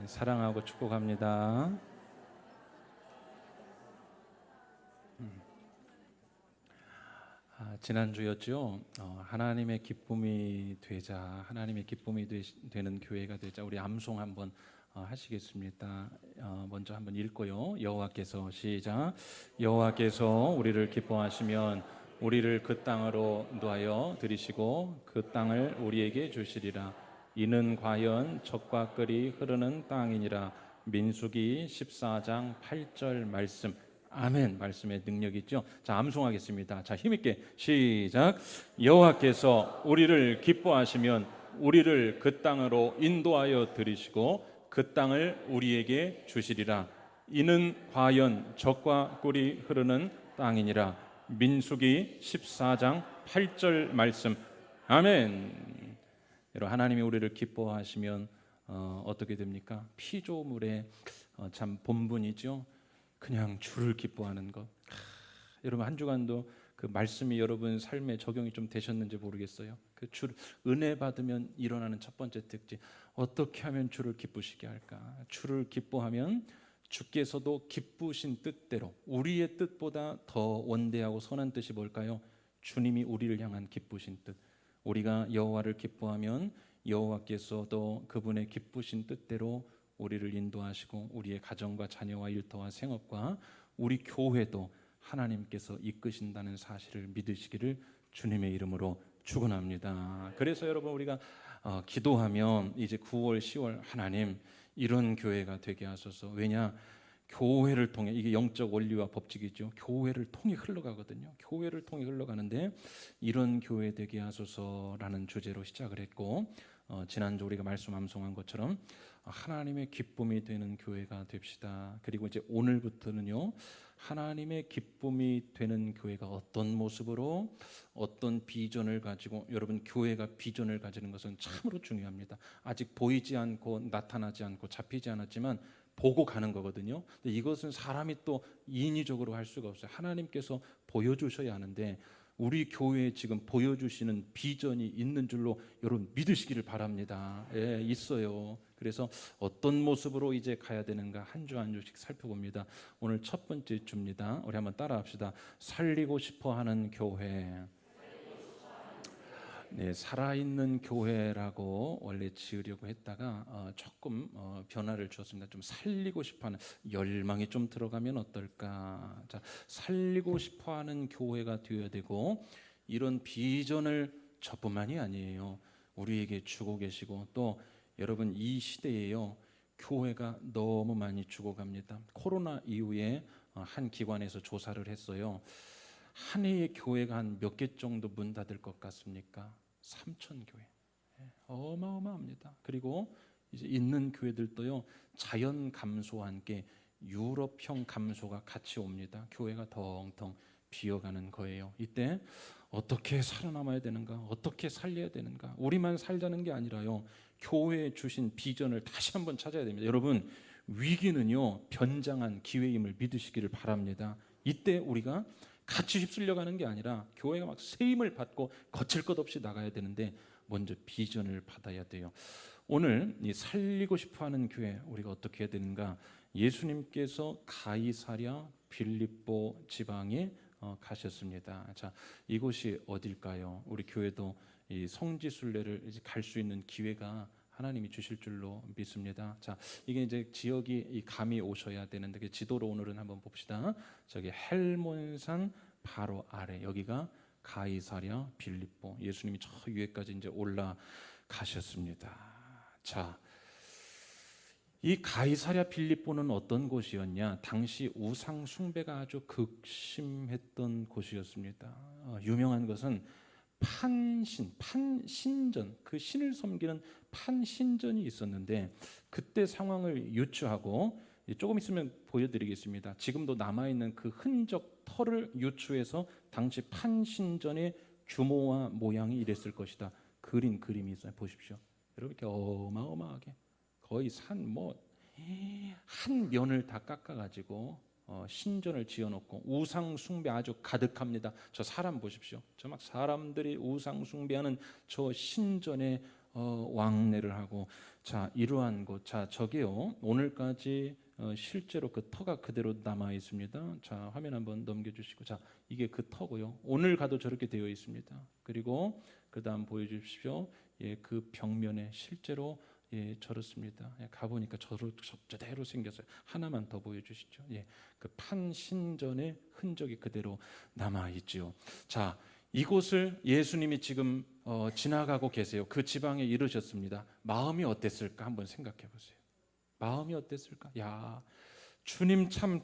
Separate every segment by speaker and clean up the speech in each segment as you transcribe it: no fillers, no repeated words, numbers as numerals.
Speaker 1: 사랑하고 축복합니다. 지난주였죠. 하나님의 기쁨이 되자, 하나님의 기쁨이 되는 교회가 되자. 우리 암송 한번 하시겠습니다. 먼저 한번 읽고요. 여호와께서 시작. 여호와께서 우리를 기뻐하시면 우리를 그 땅으로 인도하여 들이시고 그 땅을 우리에게 주시리라. 이는 과연 젖과 꿀이 흐르는 땅이니라. 민수기 14장 8절 말씀. 아멘. 말씀의 능력이 있죠. 자, 암송하겠습니다. 자, 힘있게 시작. 여호와께서 우리를 기뻐하시면 우리를 그 땅으로 인도하여 들이시고 그 땅을 우리에게 주시리라. 이는 과연 젖과 꿀이 흐르는 땅이니라. 민수기 14장 8절 말씀. 아멘. 여러분, 하나님이 우리를 기뻐하시면 어떻게 됩니까? 피조물의 참 본분이죠. 그냥 주를 기뻐하는 것. 여러분, 한 주간도 그 말씀이 여러분 삶에 적용이 좀 되셨는지 모르겠어요. 그 주 은혜 받으면 일어나는 첫 번째 특징, 어떻게 하면 주를 기쁘시게 할까? 주를 기뻐하면 주께서도 기쁘신 뜻대로, 우리의 뜻보다 더 원대하고 선한 뜻이 뭘까요? 주님이 우리를 향한 기쁘신 뜻. 우리가 여호와를 기뻐하면 여호와께서도 그분의 기쁘신 뜻대로 우리를 인도하시고 우리의 가정과 자녀와 일터와 생업과 우리 교회도 하나님께서 이끄신다는 사실을 믿으시기를 주님의 이름으로 축원합니다. 그래서 여러분, 우리가 기도하면 이제 9월 10월 하나님 이런 교회가 되게 하소서. 왜냐? 교회를 통해, 이게 영적 원리와 법칙이죠. 교회를 통해 흘러가거든요. 교회를 통해 흘러가는데 이런 교회 되게 하소서라는 주제로 시작을 했고, 지난주 우리가 말씀 암송한 것처럼 하나님의 기쁨이 되는 교회가 됩시다. 그리고 이제 오늘부터는요, 하나님의 기쁨이 되는 교회가 어떤 모습으로, 어떤 비전을 가지고, 여러분, 교회가 비전을 가지는 것은 참으로 중요합니다. 아직 보이지 않고 나타나지 않고 잡히지 않았지만 보고 가는 거거든요. 근데 이것은 사람이 또 인위적으로 할 수가 없어요. 하나님께서 보여주셔야 하는데, 우리 교회에 지금 보여주시는 비전이 있는 줄로 여러분 믿으시기를 바랍니다. 예, 있어요. 그래서 어떤 모습으로 이제 가야 되는가 한 주 한 주씩 살펴봅니다. 오늘 첫 번째 주입니다. 우리 한번 따라합시다. 살리고 싶어하는 교회. 네, 살아있는 교회라고 원래 지으려고 했다가 조금 변화를 주었습니다. 좀 살리고 싶어하는, 열망이 좀 들어가면 어떨까? 자, 살리고 싶어하는 교회가 되어야 되고, 이런 비전을 저뿐만이 아니에요. 우리에게 주고 계시고, 또 여러분, 이 시대에요, 교회가 너무 많이 죽어갑니다. 코로나 이후에 한 기관에서 조사를 했어요. 한 해에 교회가 한 몇 개 정도 문 닫을 것 같습니까? 3,000 교회. 어마어마합니다. 그리고 이제 있는 교회들도요, 자연 감소와 함께 유럽형 감소가 같이 옵니다. 교회가 덩텅 비어가는 거예요. 이때 어떻게 살아남아야 되는가? 어떻게 살려야 되는가? 우리만 살자는 게 아니라요, 교회에 주신 비전을 다시 한번 찾아야 됩니다. 여러분, 위기는요, 변장한 기회임을 믿으시기를 바랍니다. 이때 우리가 같이 휩쓸려 가는 게 아니라 교회가 막 새 힘을 받고 거칠 것 없이 나가야 되는데 먼저 비전을 받아야 돼요. 오늘 이 살리고 싶어하는 교회, 우리가 어떻게 해야 되는가? 예수님께서 가이사랴 빌립보 지방에 가셨습니다. 자, 이곳이 어딜까요? 우리 교회도 이 성지순례를 갈 수 있는 기회가 하나님이 주실 줄로 믿습니다. 자, 이게 이제 지역이 감이 오셔야 되는데, 그 지도로 오늘은 한번 봅시다. 저기 헬몬산 바로 아래, 여기가 가이사랴 빌립보. 예수님이 저 위에까지 이제 올라가셨습니다. 자, 이 가이사랴 빌립보는 어떤 곳이었냐? 당시 우상 숭배가 아주 극심했던 곳이었습니다. 유명한 것은 판신전, 그 신을 섬기는 판신전이 있었는데, 그때 상황을 유추하고 조금 있으면 보여드리겠습니다. 지금도 남아있는 그 흔적 터를 유추해서 당시 판신전의 규모와 모양이 이랬을 것이다. 그린 그림이 있어요. 보십시오. 여러분, 이렇게 어마어마하게 거의 한 면을 다 깎아가지고 신전을 지어놓고 우상 숭배 아주 가득합니다. 저 사람 보십시오. 저 막 사람들이 우상 숭배하는 저 신전에 왕래를 하고, 자, 이러한 곳, 자, 저게요. 오늘까지 실제로 그 터가 그대로 남아 있습니다. 자, 화면 한번 넘겨주시고, 자, 이게 그 터고요. 오늘 가도 저렇게 되어 있습니다. 그리고 그다음 보여주십시오. 예, 그 벽면에 실제로 예, 저렇습니다. 예, 가보니까 저대로 생겼어요. 하나만 더 보여주시죠. 예, 그 판신전의 흔적이 그대로 남아 있지요. 자, 이곳을 예수님이 지금 지나가고 계세요. 그 지방에 이르셨습니다. 마음이 어땠을까 한번 생각해 보세요. 마음이 어땠을까? 야, 주님 참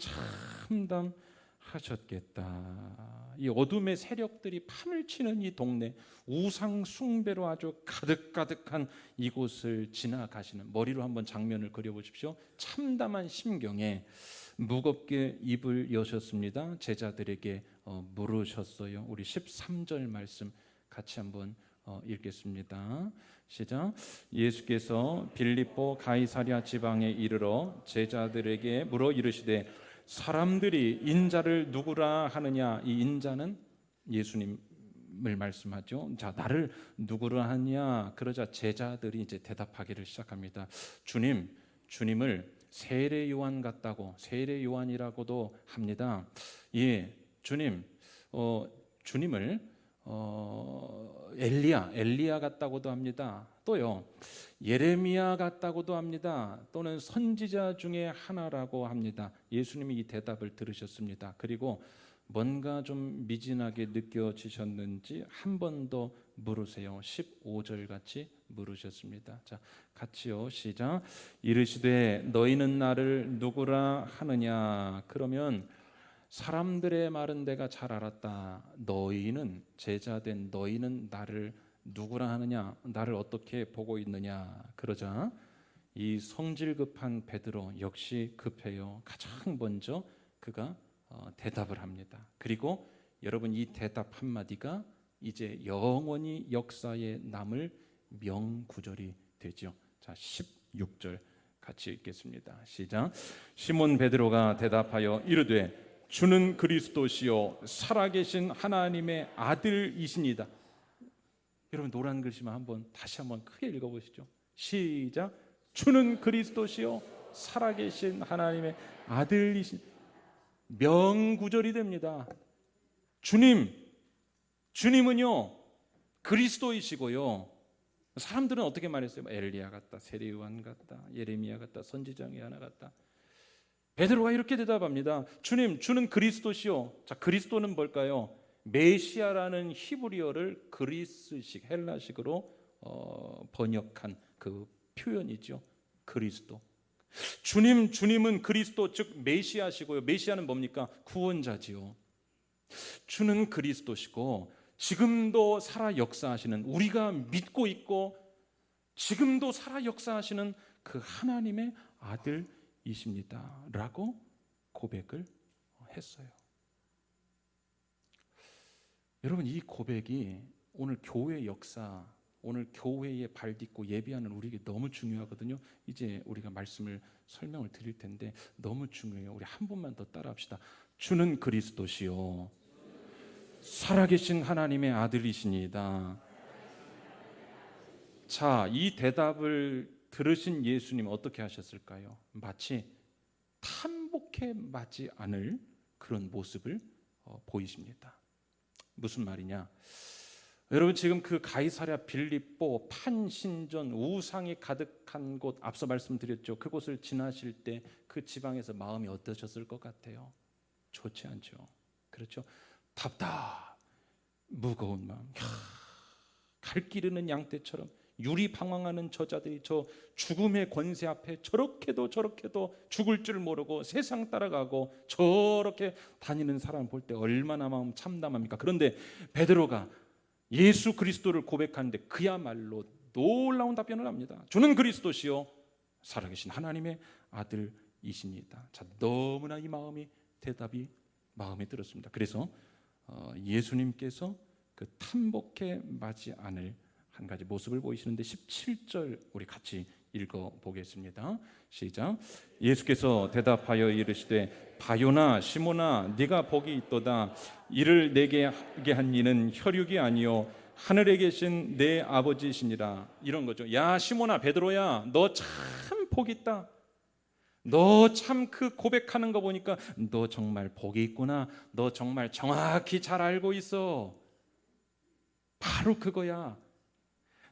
Speaker 1: 참담하셨겠다. 이 어둠의 세력들이 판을 치는 이 동네, 우상 숭배로 아주 가득가득한 이곳을 지나가시는, 머리로 한번 장면을 그려보십시오. 참담한 심경에 무겁게 입을 여셨습니다. 제자들에게 물으셨어요. 우리 13절 말씀 같이 한번 읽겠습니다. 시작. 예수께서 빌립보 가이사랴 지방에 이르러 제자들에게 물어 이르시되 사람들이 인자를 누구라 하느냐. 이 인자는 예수님을 말씀하죠. 자, 나를 누구라 하냐. 그러자 제자들이 이제 대답하기를 시작합니다. 주님을 세례 요한 같다고, 세례 요한이라고도 합니다. 예, 주님을 엘리야 같다고도 합니다. 또요, 예레미야 같다고도 합니다. 또는 선지자 중에 하나라고 합니다. 예수님이 이 대답을 들으셨습니다. 그리고 뭔가 좀 미진하게 느껴지셨는지 한 번 더 물으세요. 15절 같이 물으셨습니다. 자, 같이요. 시작. 이르시되 너희는 나를 누구라 하느냐. 그러면 사람들의 말은 내가 잘 알았다. 너희는, 제자된 너희는 나를 누구라 하느냐. 나를 어떻게 보고 있느냐. 그러자 이 성질 급한 베드로 역시 급해요. 가장 먼저 그가 대답을 합니다. 그리고 여러분, 이 대답 한마디가 이제 영원히 역사에 남을 명구절이 되죠. 자, 16절 같이 읽겠습니다. 시작. 시몬 베드로가 대답하여 이르되 주는 그리스도시요 살아계신 하나님의 아들이시니다. 여러분, 노란 글씨만 다시 한번 크게 읽어보시죠. 시작. 주는 그리스도시요 살아계신 하나님의 아들이신, 명구절이 됩니다. 주님은요 그리스도이시고요. 사람들은 어떻게 말했어요? 엘리야 같다, 세례 요한 같다, 예레미야 같다, 선지자의 하나 같다. 베드로가 이렇게 대답합니다. 주는 그리스도시요. 자, 그리스도는 뭘까요? 메시아라는 히브리어를 그리스식, 헬라식으로 번역한 그 표현이죠. 그리스도. 주님은 그리스도, 즉 메시아시고요. 메시아는 뭡니까? 구원자지요. 주는 그리스도시고 지금도 살아 역사하시는, 우리가 믿고 있고 지금도 살아 역사하시는 그 하나님의 아들이십니다 라고 고백을 했어요. 여러분, 이 고백이 오늘 교회 역사, 오늘 교회에 발 딛고 예배하는 우리에게 너무 중요하거든요. 이제 우리가 말씀을 설명을 드릴 텐데 너무 중요해요. 우리 한 번만 더 따라합시다. 주는 그리스도시요 살아계신 하나님의 아들이시니이다. 자, 이 대답을 들으신 예수님 어떻게 하셨을까요? 마치 탄복해 맞지 않을 그런 모습을 보이십니다. 무슨 말이냐? 여러분, 지금 그 가이사랴 빌립보 판신전 우상이 가득한 곳, 앞서 말씀드렸죠. 그곳을 지나실 때 그 지방에서 마음이 어떠셨을 것 같아요? 좋지 않죠. 그렇죠? 무거운 마음. 갈 길 잃는 양떼처럼 유리방황하는 저자들이 저 죽음의 권세 앞에 저렇게도 죽을 줄 모르고 세상 따라가고 저렇게 다니는 사람 볼 때 얼마나 마음 참담합니까? 그런데 베드로가 예수 그리스도를 고백하는데 그야말로 놀라운 답변을 합니다. 주는 그리스도시요 살아계신 하나님의 아들이십니다. 자, 너무나 이 대답이 마음에 들었습니다. 그래서 예수님께서 그 탄복해 맞지 않을 한 가지 모습을 보이시는데 17절 우리 같이 읽어보겠습니다. 시작. 예수께서 대답하여 이르시되 바요나 시몬아 네가 복이 있도다. 이를 내게 하게 한 이는 혈육이 아니요 하늘에 계신 내 아버지시니라. 이런 거죠. 야 시몬아 베드로야, 너 참 복 있다. 너 참 그 고백하는 거 보니까 너 정말 복이 있구나. 너 정말 정확히 잘 알고 있어. 바로 그거야.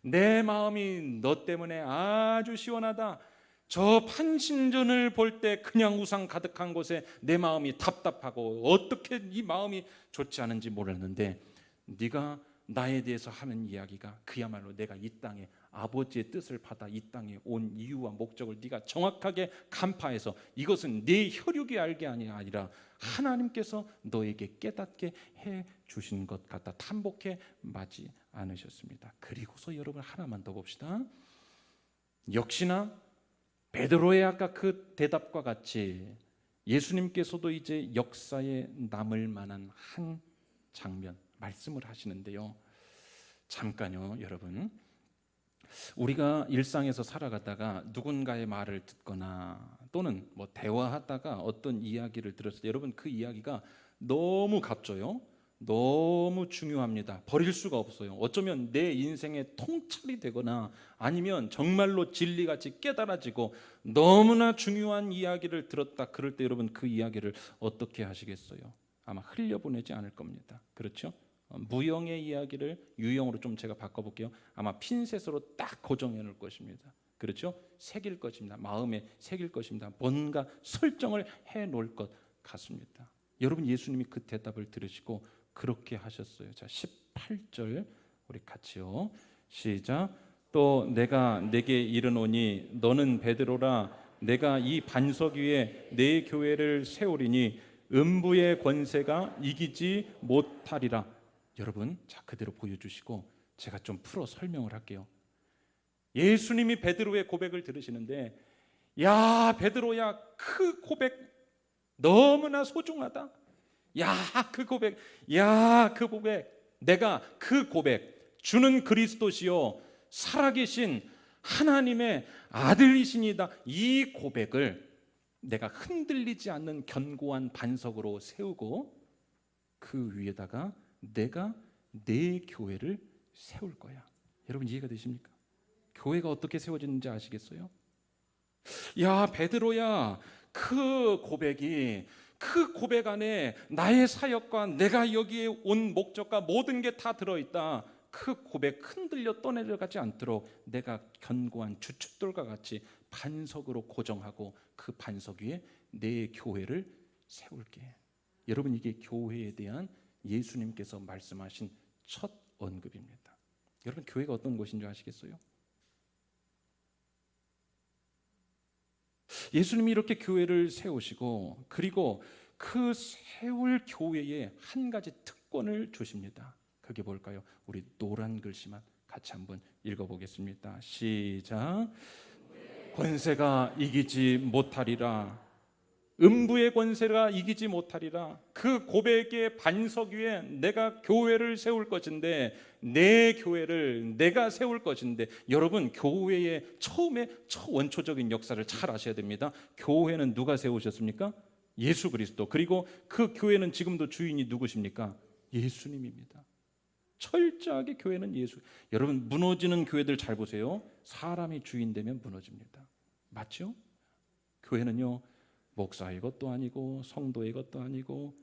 Speaker 1: 내 마음이 너 때문에 아주 시원하다. 저 판신전을 볼 때 그냥 우상 가득한 곳에 내 마음이 답답하고 어떻게 이 마음이 좋지 않은지 몰랐는데 네가 나에 대해서 하는 이야기가 그야말로 내가 이 땅에 아버지의 뜻을 받아 이 땅에 온 이유와 목적을 네가 정확하게 간파해서 이것은 내 혈육이 알게 아니라 하나님께서 너에게 깨닫게 해 주신 것 같다. 탐복해 마지 않으셨습니다. 그리고서 여러분 하나만 더 봅시다. 역시나 베드로의 아까 그 대답과 같이 예수님께서도 이제 역사에 남을 만한 한 장면 말씀을 하시는데요. 잠깐요, 여러분. 우리가 일상에서 살아가다가 누군가의 말을 듣거나 또는 뭐 대화하다가 어떤 이야기를 들었을 때 여러분 그 이야기가 너무 값져요. 너무 중요합니다. 버릴 수가 없어요. 어쩌면 내 인생의 통찰이 되거나 아니면 정말로 진리같이 깨달아지고 너무나 중요한 이야기를 들었다. 그럴 때 여러분 그 이야기를 어떻게 하시겠어요? 아마 흘려보내지 않을 겁니다. 그렇죠? 무형의 이야기를 유형으로 좀 제가 바꿔볼게요. 아마 핀셋으로 딱 고정해 놓을 것입니다. 그렇죠? 새길 것입니다. 마음에 새길 것입니다. 뭔가 설정을 해 놓을 것 같습니다. 여러분 예수님이 그 대답을 들으시고 그렇게 하셨어요. 자, 18절 우리 같이요. 시작. 또 내가 내게 이르노니 너는 베드로라. 내가 이 반석 위에 내 교회를 세우리니 음부의 권세가 이기지 못하리라. 여러분, 자 그대로 보여주시고 제가 좀 풀어 설명을 할게요. 예수님이 베드로의 고백을 들으시는데, 야 베드로야, 그 고백 너무나 소중하다. 야 그 고백, 야 그 고백, 내가 그 고백, 주는 그리스도시요 살아계신 하나님의 아들이시니다. 이 고백을 내가 흔들리지 않는 견고한 반석으로 세우고 그 위에다가 내가 내 교회를 세울 거야. 여러분 이해가 되십니까? 교회가 어떻게 세워지는지 아시겠어요? 야 베드로야, 그 고백이, 그 고백 안에 나의 사역과 내가 여기에 온 목적과 모든 게 다 들어있다. 그 고백 흔들려 떠내려가지 않도록 내가 견고한 주춧돌과 같이 반석으로 고정하고 그 반석 위에 내 교회를 세울게. 여러분 이게 교회에 대한 예수님께서 말씀하신 첫 언급입니다. 여러분 교회가 어떤 곳인 줄 아시겠어요? 예수님이 이렇게 교회를 세우시고 그리고 그 세울 교회에 한 가지 특권을 주십니다. 그게 뭘까요? 우리 노란 글씨만 같이 한번 읽어보겠습니다. 시작. 권세가 이기지 못하리라. 음부의 권세가 이기지 못하리라. 그 고백의 반석 위에 내가 교회를 세울 것인데, 내 교회를 내가 세울 것인데, 여러분 교회의 처음에 원초적인 역사를 잘 아셔야 됩니다. 교회는 누가 세우셨습니까? 예수 그리스도. 그리고 그 교회는 지금도 주인이 누구십니까? 예수님입니다. 철저하게 교회는 예수. 여러분 무너지는 교회들 잘 보세요. 사람이 주인 되면 무너집니다. 맞죠? 교회는요 목사의 것도 아니고 성도의 것도 아니고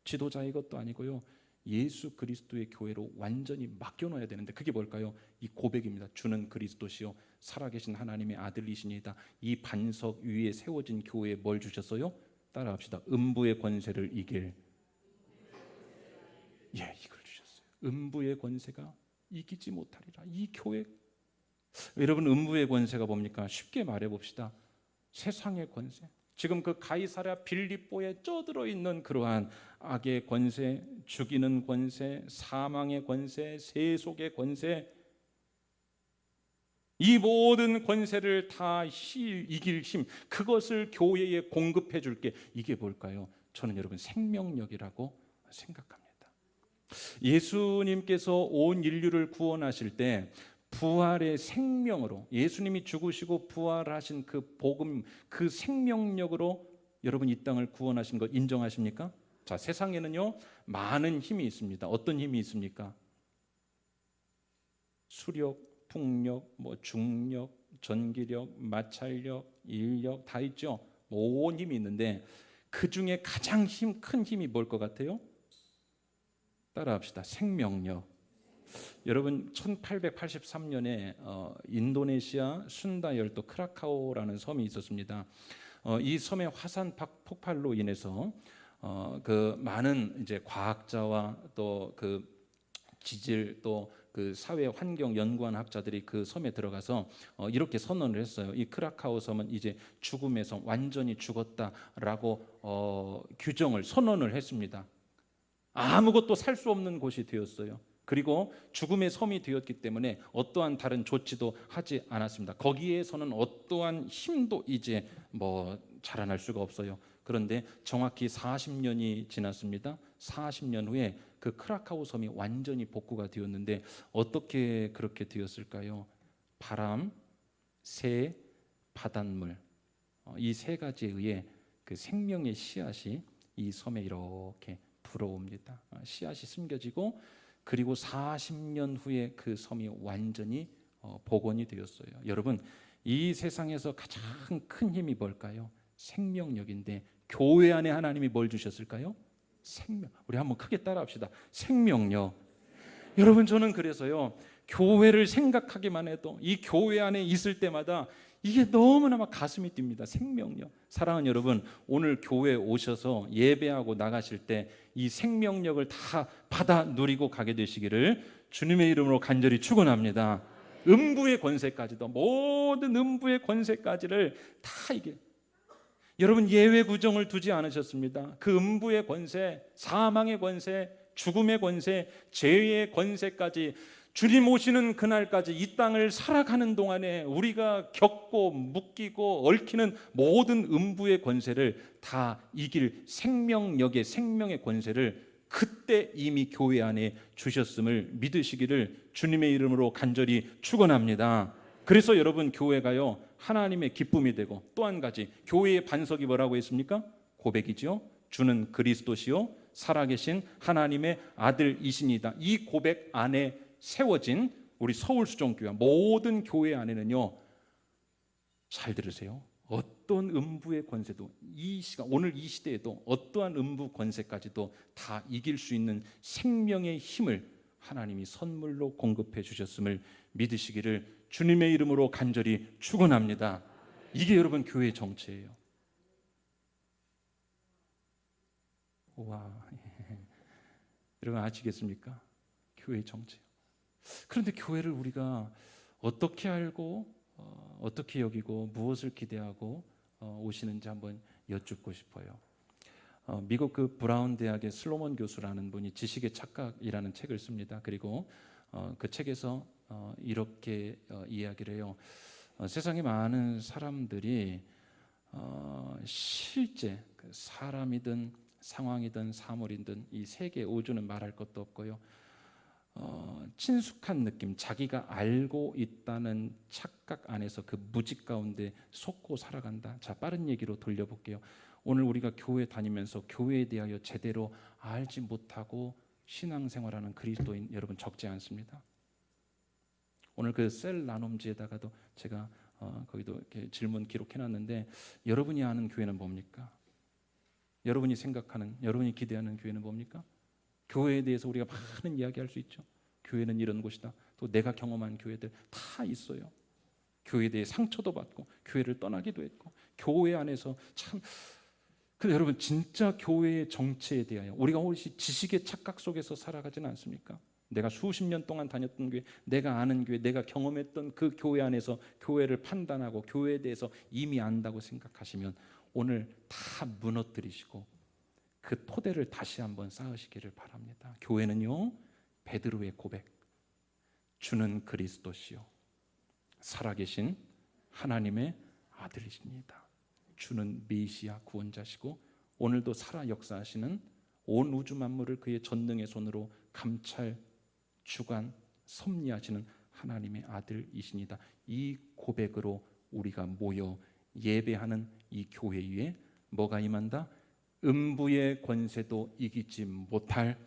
Speaker 1: 지도자의 것도 아니고요, 예수 그리스도의 교회로 완전히 맡겨놔야 되는데 그게 뭘까요? 이 고백입니다. 주는 그리스도시요 살아계신 하나님의 아들이시니다. 이 반석 위에 세워진 교회에 뭘 주셨어요? 따라합시다. 음부의 권세를 이길, 예, 이걸 주셨어요. 음부의 권세가 이기지 못하리라. 이 교회, 여러분 음부의 권세가 뭡니까? 쉽게 말해봅시다. 세상의 권세. 지금 그 가이사랴 빌립보에 쪄들어 있는 그러한 악의 권세, 죽이는 권세, 사망의 권세, 세속의 권세, 이 모든 권세를 다 이길 힘, 그것을 교회에 공급해 줄게. 이게 뭘까요? 저는 여러분 생명력이라고 생각합니다. 예수님께서 온 인류를 구원하실 때 부활의 생명으로, 예수님이 죽으시고 부활하신 그 복음, 그 생명력으로 여러분 이 땅을 구원하신 것 인정하십니까? 자, 세상에는요 많은 힘이 있습니다. 어떤 힘이 있습니까? 수력, 풍력, 뭐 중력, 전기력, 마찰력, 인력 다 있죠. 온 힘이 있는데 그 중에 가장 큰 힘이 뭘 것 같아요? 따라합시다. 생명력. 여러분 1883년에 인도네시아 순다 열도 크라카오라는 섬이 있었습니다. 이 섬의 화산 폭발로 인해서 그 많은 이제 과학자와 또 그 지질 또 그 사회 환경 연구하는 학자들이 그 섬에 들어가서 이렇게 선언을 했어요. 이 크라카오 섬은 이제 죽음의 섬, 완전히 죽었다라고 규정을 선언을 했습니다. 아무것도 살 수 없는 곳이 되었어요. 그리고 죽음의 섬이 되었기 때문에 어떠한 다른 조치도 하지 않았습니다. 거기에서는 어떠한 힘도 이제 뭐 자라날 수가 없어요. 그런데 정확히 40년이 지났습니다. 40년 후에 그 크라카오 섬이 완전히 복구가 되었는데 어떻게 그렇게 되었을까요? 바람, 새, 바닷물 이 세 가지에 의해 그 생명의 씨앗이 이 섬에 이렇게 불어옵니다. 씨앗이 숨겨지고 그리고 40년 후에 그 섬이 완전히 복원이 되었어요. 여러분 이 세상에서 가장 큰 힘이 뭘까요? 생명력인데 교회 안에 하나님이 뭘 주셨을까요? 생명. 우리 한번 크게 따라합시다. 생명력. 여러분 저는 그래서요 교회를 생각하기만 해도 이 교회 안에 있을 때마다 이게 너무나 막 가슴이 뜁니다. 생명력. 사랑하는 여러분, 오늘 교회에 오셔서 예배하고 나가실 때 이 생명력을 다 받아 누리고 가게 되시기를 주님의 이름으로 간절히 축원합니다. 음부의 권세까지도 모든 음부의 권세까지를 다 이게 여러분 예외 구정을 두지 않으셨습니다. 그 음부의 권세, 사망의 권세, 죽음의 권세, 죄의 권세까지 주님 오시는 그날까지 이 땅을 살아가는 동안에 우리가 겪고 묶이고 얽히는 모든 음부의 권세를 다 이길 생명력의 생명의 권세를 그때 이미 교회 안에 주셨음을 믿으시기를 주님의 이름으로 간절히 축원합니다. 그래서 여러분 교회가요 하나님의 기쁨이 되고 또 한 가지 교회의 반석이 뭐라고 했습니까? 고백이죠. 주는 그리스도시요 살아계신 하나님의 아들이시니다. 이 고백 안에 세워진 우리 서울수종교회 모든 교회 안에는요 잘 들으세요. 어떤 음부의 권세도 이 시간 오늘 이 시대에도 어떠한 음부 권세까지도 다 이길 수 있는 생명의 힘을 하나님이 선물로 공급해 주셨음을 믿으시기를 주님의 이름으로 간절히 축원합니다. 이게 여러분 교회의 정체예요. 와, 여러분 아시겠습니까? 교회의 정체요. 그런데 교회를 우리가 어떻게 알고 어떻게 여기고 무엇을 기대하고 오시는지 한번 여쭙고 싶어요. 미국 그 브라운 대학의 슬로몬 교수라는 분이 지식의 착각이라는 책을 씁니다. 그리고 그 책에서 이렇게 이야기를 해요. 세상에 많은 사람들이 실제 그 사람이든 상황이든 사물이든 이 세계 우주는 말할 것도 없고요. 친숙한 느낌, 자기가 알고 있다는 착각 안에서 그 무지 가운데 속고 살아간다. 자, 빠른 얘기로 돌려볼게요. 오늘 우리가 교회 다니면서 교회에 대하여 제대로 알지 못하고 신앙생활하는 그리스도인 여러분 적지 않습니다. 오늘 그 셀 나눔지에다가도 제가 거기도 이렇게 질문 기록해놨는데 여러분이 아는 교회는 뭡니까? 여러분이 생각하는, 여러분이 기대하는 교회는 뭡니까? 교회에 대해서 우리가 많은 이야기할 수 있죠. 교회는 이런 곳이다. 또 내가 경험한 교회들 다 있어요. 교회에 대해 상처도 받고 교회를 떠나기도 했고 교회 안에서 참 근데 여러분 진짜 교회의 정체에 대하여 우리가 혹시 지식의 착각 속에서 살아가지는 않습니까? 내가 수십 년 동안 다녔던 교회, 내가 아는 교회, 내가 경험했던 그 교회 안에서 교회를 판단하고 교회에 대해서 이미 안다고 생각하시면 오늘 다 무너뜨리시고 그 토대를 다시 한번 쌓으시기를 바랍니다. 교회는요 베드로의 고백, 주는 그리스도시요 살아계신 하나님의 아들이십니다. 주는 메시아 구원자시고 오늘도 살아 역사하시는 온 우주 만물을 그의 전능의 손으로 감찰 주관 섭리하시는 하나님의 아들이십니다. 이 고백으로 우리가 모여 예배하는 이 교회 위에 뭐가 임한다? 음부의 권세도 이기지 못할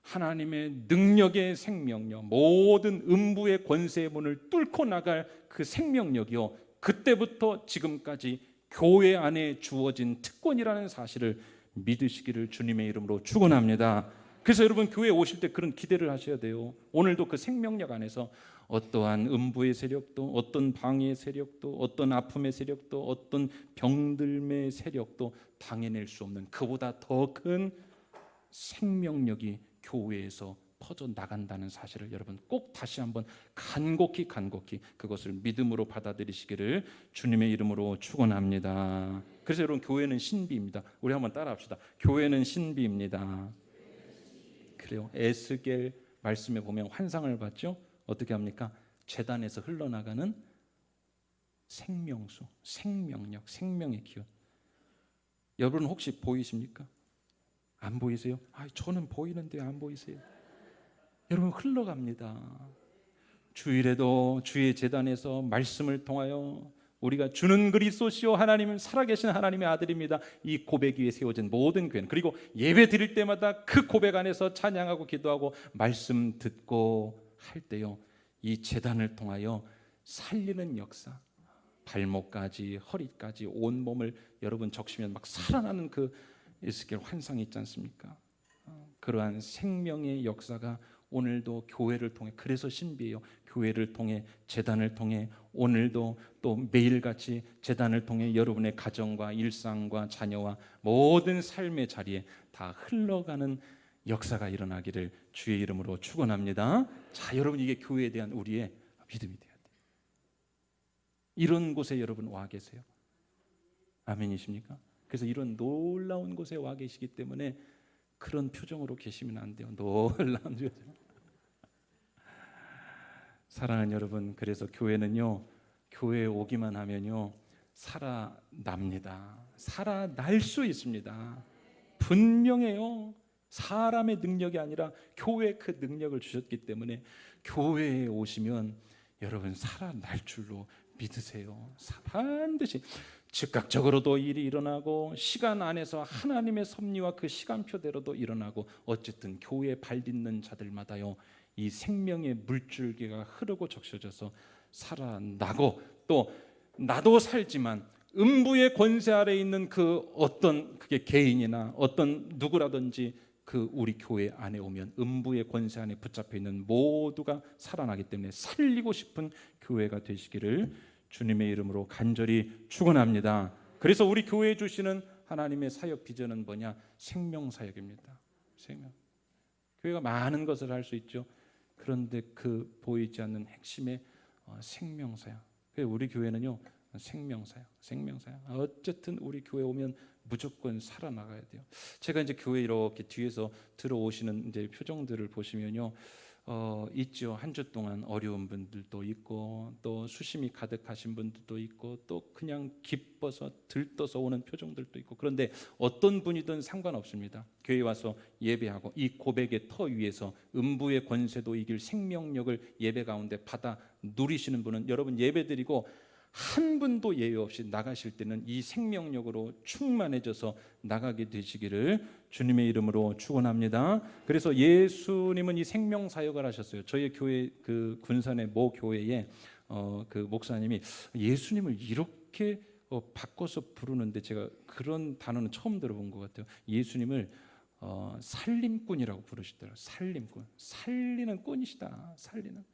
Speaker 1: 하나님의 능력의 생명력, 모든 음부의 권세의 문을 뚫고 나갈 그 생명력이요, 그때부터 지금까지 교회 안에 주어진 특권이라는 사실을 믿으시기를 주님의 이름으로 축원합니다. 그래서 여러분 교회에 오실 때 그런 기대를 하셔야 돼요. 오늘도 그 생명력 안에서 어떠한 음부의 세력도, 어떤 방해의 세력도, 어떤 아픔의 세력도, 어떤 병들의 세력도 당해낼 수 없는 그보다 더 큰 생명력이 교회에서 퍼져 나간다는 사실을 여러분 꼭 다시 한번 간곡히 그것을 믿음으로 받아들이시기를 주님의 이름으로 축원합니다. 그래서 여러분 교회는 신비입니다. 우리 한번 따라합시다. 교회는 신비입니다. 그래요. 에스겔 말씀에 보면 환상을 봤죠. 어떻게 합니까? 제단에서 흘러나가는 생명수, 생명력, 생명의 기운. 여러분 혹시 보이십니까? 안 보이세요? 저는 보이는데 안 보이세요? 여러분 흘러갑니다. 주일에도 주의 제단에서 말씀을 통하여 우리가 주는 그리스도시요 하나님은 살아계신 하나님의 아들입니다, 이 고백 위에 세워진 모든 교회는, 그리고 예배 드릴 때마다 그 고백 안에서 찬양하고 기도하고 말씀 듣고 할 때요, 이 제단을 통하여 살리는 역사, 발목까지 허리까지 온 몸을 여러분 적시면 막 살아나는 그 에스겔 환상이 있지 않습니까? 그러한 생명의 역사가 오늘도 교회를 통해, 그래서 신비해요. 교회를 통해, 제단을 통해 오늘도 또 매일같이 제단을 통해 여러분의 가정과 일상과 자녀와 모든 삶의 자리에 다 흘러가는 역사가 일어나기를 주의 이름으로 축원합니다. 자, 여러분 이게 교회에 대한 우리의 믿음이 돼야 돼요. 이런 곳에 여러분 와 계세요. 아멘이십니까? 그래서 이런 놀라운 곳에 와 계시기 때문에 그런 표정으로 계시면 안 돼요. 놀라운 표정. 사랑하는 여러분, 그래서 교회는요, 교회에 오기만 하면요 살아납니다. 살아날 수 있습니다. 분명해요. 사람의 능력이 아니라 교회에 그 능력을 주셨기 때문에 교회에 오시면 여러분 살아날 줄로 믿으세요. 반드시 즉각적으로도 일이 일어나고 시간 안에서 하나님의 섭리와 그 시간표대로도 일어나고, 어쨌든 교회에 발 딛는 자들마다요 이 생명의 물줄기가 흐르고 적셔져서 살아나고, 또 나도 살지만 음부의 권세 아래에 있는 그 어떤 그게 개인이나 어떤 누구라든지 그 우리 교회 안에 오면 음부의 권세 안에 붙잡혀 있는 모두가 살아나기 때문에 살리고 싶은 교회가 되시기를 주님의 이름으로 간절히 축원합니다. 그래서 우리 교회에 주시는 하나님의 사역 비전은 뭐냐? 생명 사역입니다. 생명. 교회가 많은 것을 할 수 있죠. 그런데 그 보이지 않는 핵심의 생명 사역. 우리 교회는요 생명 사역. 어쨌든 우리 교회 오면 무조건 살아나가야 돼요. 제가 이제 교회 이렇게 뒤에서 들어오시는 이제 표정들을 보시면요, 있죠. 한 주 동안 어려운 분들도 있고, 또 수심이 가득하신 분들도 있고, 또 그냥 기뻐서 들떠서 오는 표정들도 있고. 그런데 어떤 분이든 상관없습니다. 교회 와서 예배하고 이 고백의 터 위에서 음부의 권세도 이길 생명력을 예배 가운데 받아 누리시는 분은, 여러분 예배드리고 한 분도 예외 없이 나가실 때는 이 생명력으로 충만해져서 나가게 되시기를 주님의 이름으로 축원합니다. 그래서 예수님은 이 생명 사역을 하셨어요. 저희 교회 그 군산의 모 교회에 그 목사님이 예수님을 이렇게 바꿔서 부르는데, 제가 그런 단어는 처음 들어본 것 같아요. 예수님을 살림꾼이라고 부르시더라고요. 살림꾼, 살리는 꾼이시다. 살리는.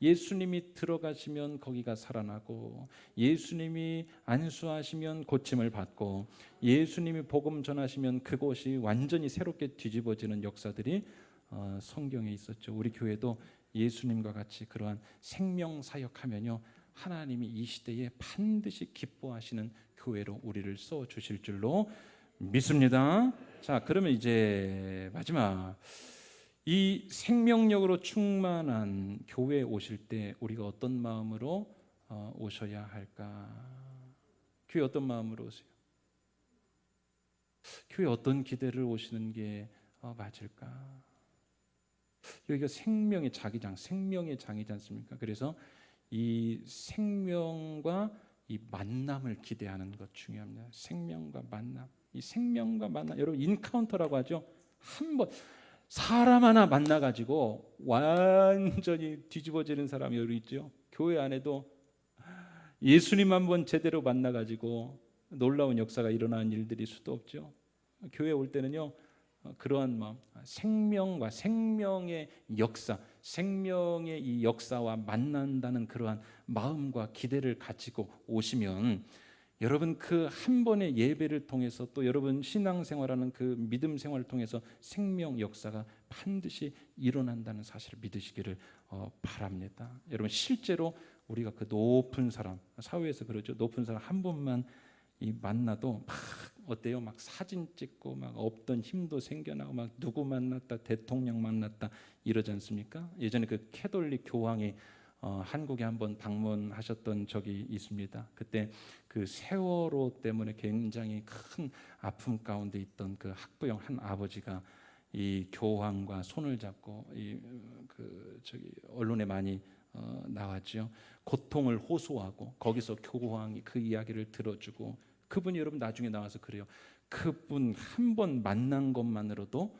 Speaker 1: 예수님이 들어가시면 거기가 살아나고, 예수님이 안수하시면 고침을 받고, 예수님이 복음 전하시면 그곳이 완전히 새롭게 뒤집어지는 역사들이 성경에 있었죠. 우리 교회도 예수님과 같이 그러한 생명 사역하면요 하나님이 이 시대에 반드시 기뻐하시는 교회로 우리를 써 주실 줄로 믿습니다. 자, 그러면 이제 마지막, 이 생명력으로 충만한 교회에 오실 때 우리가 어떤 마음으로 오셔야 할까? 교회 어떤 마음으로 오세요? 교회 어떤 기대를 오시는 게 맞을까? 여기가 생명의 자기장, 생명의 장이지 않습니까? 그래서 이 생명과 이 만남을 기대하는 것 중요합니다. 생명과 만남, 이 생명과 만남, 여러분 인카운터라고 하죠. 한번 사람 하나 만나가지고 완전히 뒤집어지는 사람이 여기 있죠. 교회 안에도 예수님 한번 제대로 만나가지고 놀라운 역사가 일어나는 일들이 수도 없죠. 교회 올 때는요, 그러한 마음, 생명과 생명의 역사, 생명의 이 역사와 만난다는 그러한 마음과 기대를 가지고 오시면 여러분 그 한 번의 예배를 통해서 또 여러분 신앙생활하는 그 믿음 생활을 통해서 생명 역사가 반드시 일어난다는 사실을 믿으시기를 바랍니다. 여러분 실제로 우리가 그 높은 사람, 사회에서 그러죠. 높은 사람 한 번만 이 만나도 막 어때요? 막 사진 찍고 막 없던 힘도 생겨나고 막 누구 만났다, 대통령 만났다 이러지 않습니까? 예전에 그 캐톨릭 교황이 한국에 한번 방문하셨던 적이 있습니다. 그때 그 세월호 때문에 굉장히 큰 아픔 가운데 있던 그 학부형 한 아버지가 이 교황과 손을 잡고 언론에 많이 나왔죠. 고통을 호소하고 거기서 교황이 그 이야기를 들어주고 그분이 여러분 나중에 나와서 그래요. 그분 한 번 만난 것만으로도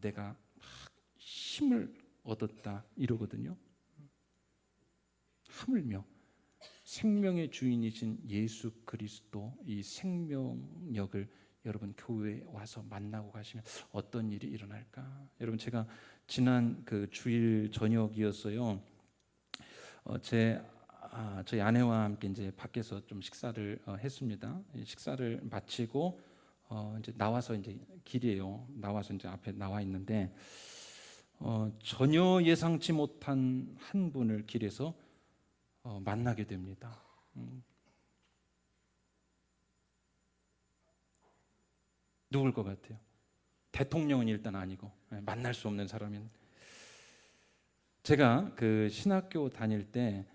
Speaker 1: 내가 막 힘을 얻었다 이러거든요. 하물며 생명의 주인이신 예수 그리스도 이 생명력을 여러분 교회에 와서 만나고 가시면 어떤 일이 일어날까? 여러분 제가 지난 그 주일 저녁이었어요. 저희 아내와 함께 이제 밖에서 좀 식사를 했습니다. 식사를 마치고 이제 나와서 이제 길이에요. 나와서 이제 앞에 나와 있는데 전혀 예상치 못한 한 분을 길에서 만나게 됩니다. 누굴 것 같아요? 대통령은 일단 아니고 만날 수 없는 사람인. 제가 그 신학교 다닐 때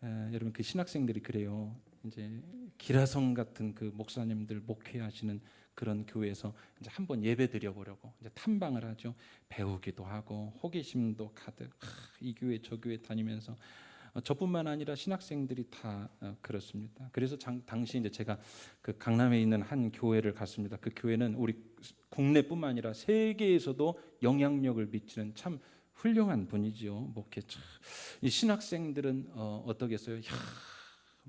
Speaker 1: 여러분 그 신학생들이 그래요. 이제 기라성 같은 그 목사님들 목회하시는 그런 교회에서 이제 한번 예배 드려보려고 이제 탐방을 하죠. 배우기도 하고 호기심도 가득. 이 교회 저 교회 다니면서 저뿐만 아니라 신학생들이 다 그렇습니다. 그래서 당시 이제 제가 그 강남에 있는 한 교회를 갔습니다. 그 교회는 우리 국내뿐만 아니라 세계에서도 영향력을 미치는 참 훌륭한 분이지요. 목회 참. 이 신학생들은 어떠겠어요?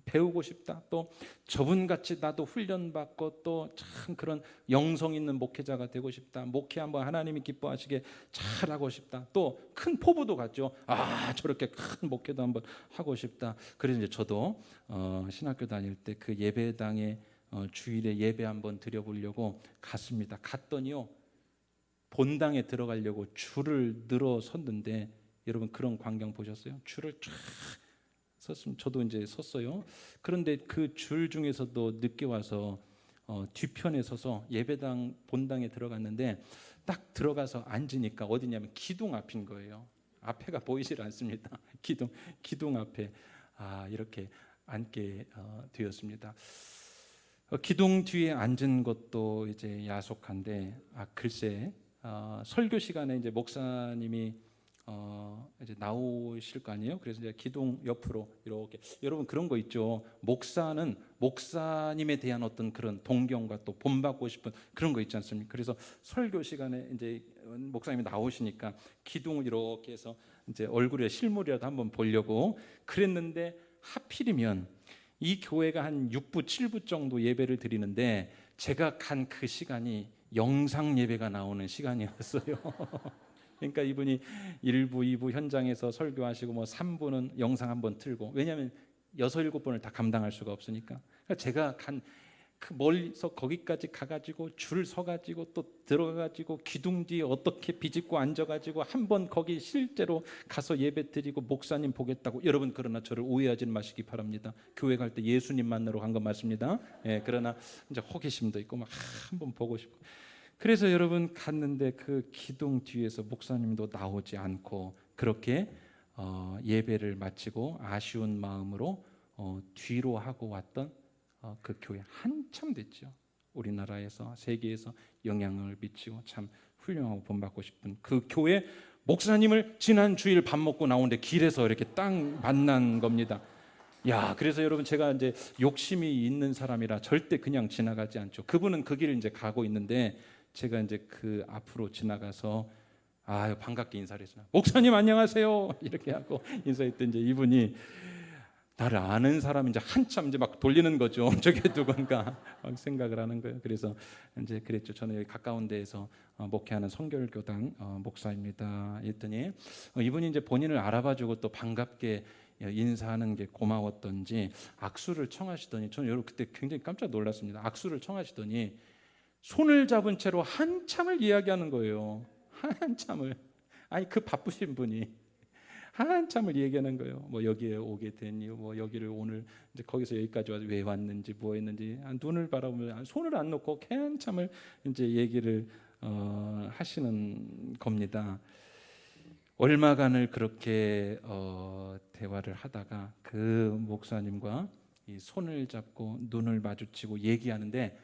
Speaker 1: 배우고 싶다. 또 저분같이 나도 훈련받고 또 참 그런 영성 있는 목회자가 되고 싶다. 목회 한번 하나님이 기뻐하시게 잘하고 싶다. 또 큰 포부도 갖죠. 저렇게 큰 목회도 한번 하고 싶다. 그래서 이제 저도 신학교 다닐 때 그 예배당에 주일에 예배 한번 드려보려고 갔습니다. 갔더니요. 본당에 들어가려고 줄을 늘어 섰는데 여러분 그런 광경 보셨어요? 줄을 쫙 섰으면 저도 이제 섰어요. 그런데 그 줄 중에서도 늦게 와서 뒤편에 서서 예배당 본당에 들어갔는데 딱 들어가서 앉으니까 어디냐면 기둥 앞인 거예요. 앞에가 보이질 않습니다. 기둥 앞에 이렇게 앉게 되었습니다. 기둥 뒤에 앉은 것도 이제 야속한데 글쎄 설교 시간에 이제 목사님이 이제 나오실 거 아니에요. 그래서 이제 기둥 옆으로 이렇게 여러분 그런 거 있죠. 목사는 목사님에 대한 어떤 그런 동경과 또 본받고 싶은 그런 거 있지 않습니까? 그래서 설교 시간에 이제 목사님이 나오시니까 기둥을 이렇게 해서 이제 얼굴에 실물이라도 한번 보려고 그랬는데 하필이면 이 교회가 한 6부 7부 정도 예배를 드리는데 제가 간 그 시간이 영상 예배가 나오는 시간이었어요. 그러니까 이분이 1부, 2부 현장에서 설교하시고 뭐 3부는 영상 한번 틀고 왜냐하면 6, 7번을 다 감당할 수가 없으니까 그러니까 제가 간 그 멀리서 거기까지 가가지고 줄 서가지고 또 들어가가지고 기둥 뒤에 어떻게 비집고 앉아가지고 한번 거기 실제로 가서 예배 드리고 목사님 보겠다고 여러분 그러나 저를 오해하지 마시기 바랍니다. 교회 갈 때 예수님 만나러 간 거 맞습니다. 그러나 이제 호기심도 있고 막 한번 보고 싶고 그래서 여러분 갔는데 그 기둥 뒤에서 목사님도 나오지 않고 그렇게 예배를 마치고 아쉬운 마음으로 뒤로 하고 왔던 그 교회 한참 됐죠. 우리나라에서 세계에서 영향을 미치고 참 훌륭하고 본받고 싶은 그 교회 목사님을 지난 주일 밥 먹고 나오는데 길에서 이렇게 딱 만난 겁니다. 그래서 여러분 제가 이제 욕심이 있는 사람이라 절대 그냥 지나가지 않죠. 그분은 그 길을 이제 가고 있는데 제가 이제 그 앞으로 지나가서 아, 반갑게 인사를 했어요. 목사님 안녕하세요. 이렇게 하고 인사했더니 이제 이분이 나를 아는 사람이 이제 한참 이제 막 돌리는 거죠. 저게 누군가 막 생각을 하는 거예요. 그래서 이제 그랬죠. 저는 여기 가까운 데에서 목회하는 성결교당 목사입니다. 했더니 이분이 이제 본인을 알아봐주고 또 반갑게 인사하는 게 고마웠던지 악수를 청하시더니 저는 여러분 그때 굉장히 깜짝 놀랐습니다. 악수를 청하시더니 손을 잡은 채로 한참을 이야기하는 거예요. 한참을. 아니 그 바쁘신 분이 한참을 얘기하는 거예요. 뭐 여기에 오게 됐니? 뭐 여기를 오늘 이제 거기서 여기까지 와서 왜 왔는지 뭐 했는지 눈을 바라보면 손을 안 놓고 한참을 이제 얘기를 하시는 겁니다. 얼마간을 그렇게 대화를 하다가 그 목사님과 이 손을 잡고 눈을 마주치고 얘기하는데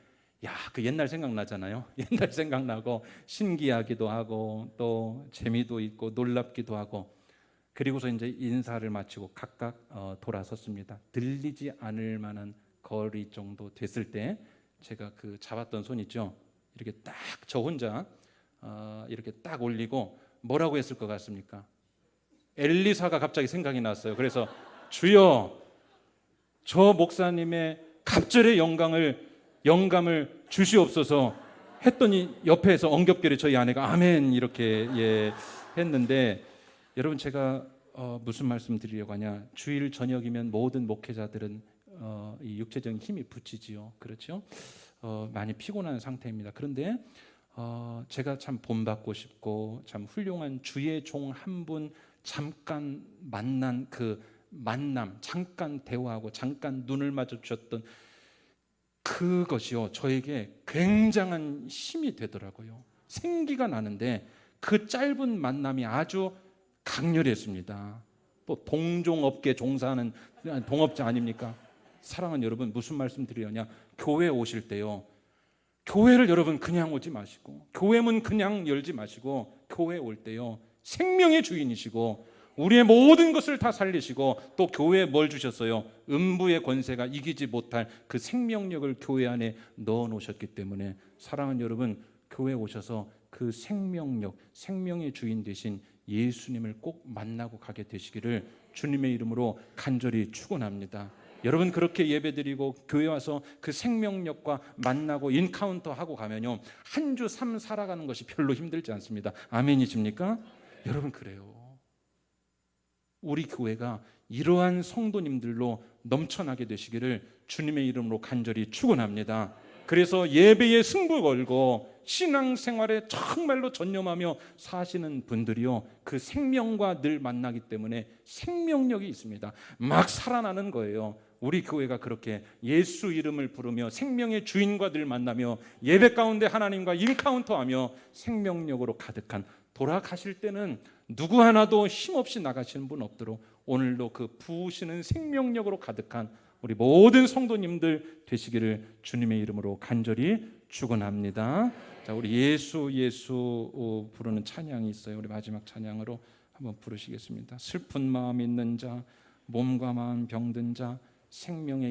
Speaker 1: 야, 그 옛날 생각나잖아요. 옛날 생각나고 신기하기도 하고 또 재미도 있고 놀랍기도 하고 그리고서 이제 인사를 마치고 각각 돌아섰습니다. 들리지 않을 만한 거리 정도 됐을 때 제가 그 잡았던 손 있죠. 이렇게 딱 저 혼자 이렇게 딱 올리고 뭐라고 했을 것 같습니까? 엘리사가 갑자기 생각이 났어요. 그래서 주여 저 목사님의 갑절의 영감을 주시옵소서 했더니 옆에서 엉겹결에 저희 아내가 아멘 이렇게 했는데 여러분 제가 무슨 말씀 드리려고 하냐 주일 저녁이면 모든 목회자들은 이 육체적인 힘이 붙이지요. 그렇죠? 많이 피곤한 상태입니다. 그런데 제가 참 본받고 싶고 참 훌륭한 주의 종 한 분 잠깐 만난 그 만남 잠깐 대화하고 잠깐 눈을 마주쳤던 그것이요 저에게 굉장한 힘이 되더라고요. 생기가 나는데 그 짧은 만남이 아주 강렬했습니다. 또 동종업계 종사하는 동업자 아닙니까? 사랑하는 여러분 무슨 말씀 드리려냐 교회 오실 때요 교회를 여러분 그냥 오지 마시고 교회 문 그냥 열지 마시고 교회 올 때요 생명의 주인이시고 우리의 모든 것을 다 살리시고 또 교회에 뭘 주셨어요? 음부의 권세가 이기지 못할 그 생명력을 교회 안에 넣어 놓으셨기 때문에 사랑하는 여러분 교회 오셔서 그 생명력 생명의 주인 되신 예수님을 꼭 만나고 가게 되시기를 주님의 이름으로 간절히 축원합니다. 여러분 그렇게 예배드리고 교회 와서 그 생명력과 만나고 인카운터하고 가면요 한 주 삶 살아가는 것이 별로 힘들지 않습니다. 아멘이십니까? 여러분 그래요. 우리 교회가 이러한 성도님들로 넘쳐나게 되시기를 주님의 이름으로 간절히 축원합니다. 그래서 예배에 승부 걸고 신앙생활에 정말로 전념하며 사시는 분들이요 그 생명과 늘 만나기 때문에 생명력이 있습니다. 막 살아나는 거예요. 우리 교회가 그렇게 예수 이름을 부르며 생명의 주인과 늘 만나며 예배 가운데 하나님과 인카운터하며 생명력으로 가득한 돌아가실 때는 누구 하나도 힘없이 나가시는 분 없도록 오늘도 그 부으시는 생명력으로 가득한 우리 모든 성도님들 되시기를 주님의 이름으로 간절히 축원합니다. 자, 우리 예수 부르는 찬양이 있어요. 우리 마지막 찬양으로 한번 부르시겠습니다. 슬픈 마음 있는 자, 몸과 마음 병든 자, 생명의